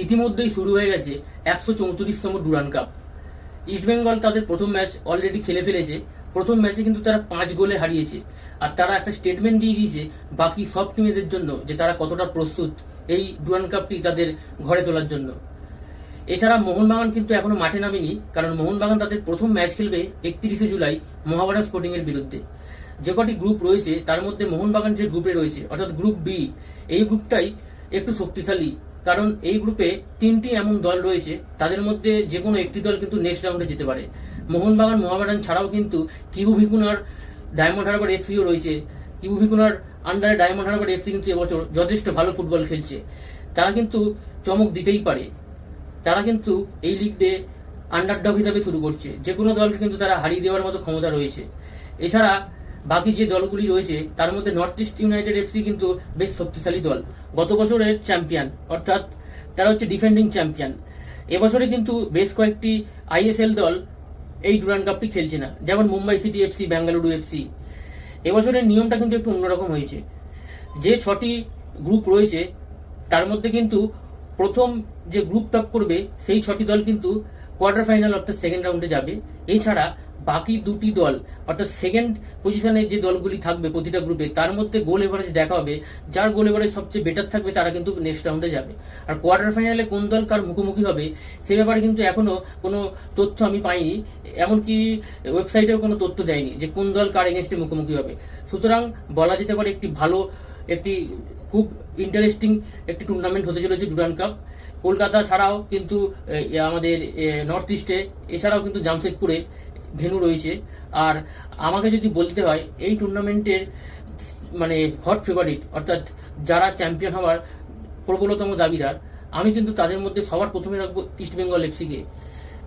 ইতিমধ্যেই শুরু হয়ে গেছে 134তম ডুরান্ড কাপ। ইস্টবেঙ্গল তাদের প্রথম ম্যাচ অলরেডি খেলে ফেলেছে। প্রথম ম্যাচে কিন্তু তারা 5 গোলে হারিয়েছে, আর তারা একটা স্টেটমেন্ট দিয়ে দিয়েছে বাকি সব টিমেদের জন্য যে তারা কতটা প্রস্তুত এই ডুরান্ড কাপটি তাদের ঘরে তোলার জন্য। এছাড়া মোহনবাগান কিন্তু এখনো মাঠে নামেনি, কারণ মোহনবাগান তাদের প্রথম ম্যাচ খেলবে 31শে জুলাই মোহামেডান স্পোর্টিং এর বিরুদ্ধে। যে কটি গ্রুপ রয়েছে তার মধ্যে মোহনবাগান যে গ্রুপে রয়েছে অর্থাৎ গ্রুপ বি, এই গ্রুপটাই একটু শক্তিশালী, কারণ এই গ্রুপে 3টি এমন দল রয়েছে তাদের মধ্যে যে কোনো একটি দল কিন্তু নেক্সট রাউন্ডে যেতে পারে। মোহনবাগান মোহামেডান ছাড়াও কিন্তু কিবু ভিকুনার ডায়মন্ড হারবার এফসিও রয়েছে। কিবু ভিকুনার আন্ডারে ডায়মন্ড হারবার এফসি কিন্তু এবছর যথেষ্ট ভালো ফুটবল খেলছে। তারা কিন্তু চমক দিতেই পারে। তারা কিন্তু এই লিগে আন্ডারডগ হিসাবে শুরু করছে, যে কোনো দলকে কিন্তু তারা হারিয়ে দেওয়ার মতো ক্ষমতা রয়েছে। এছাড়া বাকি যে দলগুলি রয়েছে তার মধ্যে নর্থ ইস্ট ইউনাইটেড এফসি কিন্তু বেশ শক্তিশালী দল, গত বছরের চ্যাম্পিয়ন, অর্থাৎ তারা হচ্ছে ডিফেন্ডিং চ্যাম্পিয়ন। এবছরে কিন্তু বেশ কয়েকটি আইএসএল দল এই ডুরান্ড কাপটি খেলছে না, যেমন Mumbai city FC, Bengaluru FC. এবছরের নিয়মটা কিন্তু একটু অন্যরকম হয়েছে। যে 6টি গ্রুপ রয়েছে তার মধ্যে কিন্তু প্রথম যে গ্রুপ টপ করবে সেই 6টি দল কিন্তু কোয়ার্টার ফাইনাল অর্থাৎ সেকেন্ড রাউন্ডে যাবে। এছাড়া বাকি 2টি দল অর্থাৎ সেকেন্ড পজিশনে যে দলগুলি থাকবে প্রতিটা গ্রুপে তার মধ্যে গোল এভারেজ দেখা হবে। যার গোল এভারেজ সবচেয়ে বেটার থাকবে তারা কিন্তু নেক্সট রাউন্ডে যাবে। আর কোয়ার্টার ফাইনালে কোন দল কার মুখোমুখি হবে সে ব্যাপারে কিন্তু এখনো কোনো তথ্য আমি পাইনি, এমনকি ওয়েবসাইটেও কোনো তথ্য দেয়নি যে কোন দল কার এগেনস্টে মুখোমুখি হবে। সুতরাং বলা যেতে পারে একটি খুব ইন্টারেস্টিং একটি টুর্নামেন্ট হতে চলেছে ডুরান্ড কাপ। কলকাতা ছাড়াও কিন্তু আমাদের নর্থ ইস্টে, এছাড়াও কিন্তু জামশেদপুরে ভেন্যু রয়েছে। আর আমাকে যদি বলতে হয় এই টুর্নামেন্টের মানে হট ফেভারিট অর্থাৎ যারা চ্যাম্পিয়ন হওয়ার প্রবলতম দাবিদার, আমি কিন্তু তাদের মধ্যে সবার প্রথমে রাখবো ইস্টবেঙ্গল এফসিকে,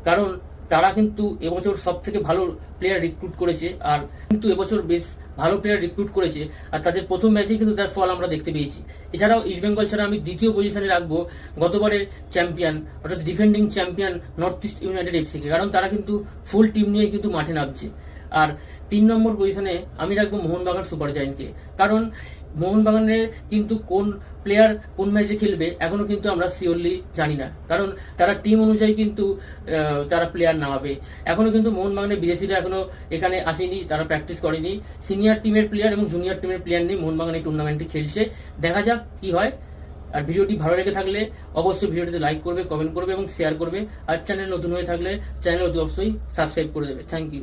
কারণ তারা কিন্তু এবছর সব থেকে ভালো প্লেয়ার রিক্রুট করেছে। আর কিন্তু এবছর বেশ ভালো প্লেয়ার রিক্রুট করেছে, আর তাদের প্রথম ম্যাচেই কিন্তু তার ফল আমরা দেখতে পেয়েছি। এছাড়াও ইস্টবেঙ্গল ছাড়া আমি দ্বিতীয় পজিশনে রাখবো গতবারের চ্যাম্পিয়ন অর্থাৎ defending champion North East United এফসিকে, কারণ তারা কিন্তু ফুল টিম নিয়ে কিন্তু মাঠে নামছে। আর 3 নম্বর পজিশনে আমি রাখবো মোহনবাগান সুপার জায়ান্টকে, কারণ মোহনবাগানের কিন্তু কোন প্লেয়ার কোন ম্যাচে খেলবে এখনো কিন্তু আমরা শিওরলি জানি না, কারণ তারা টিম অনুযায়ী কিন্তু তারা প্লেয়ার নামাবে। এখনো কিন্তু মোহনবাগানের বিদেশিরা এখনো এখানে আসেনি, তারা প্র্যাকটিস করেনি। সিনিয়র টিমের প্লেয়ার এবং জুনিয়র টিমের প্লেয়ার নিয়ে মোহনবাগান এই টুর্নামেন্টটি খেলছে। দেখা যাক কি হয়। আর ভিডিওটি ভালো লেগে থাকলে অবশ্যই ভিডিওটিতে লাইক করবে, কমেন্ট করবে এবং শেয়ার করবে। আর চ্যানেল নতুন হয়ে থাকলে চ্যানেল অবশ্যই সাবস্ক্রাইব করে দেবে। Thank you.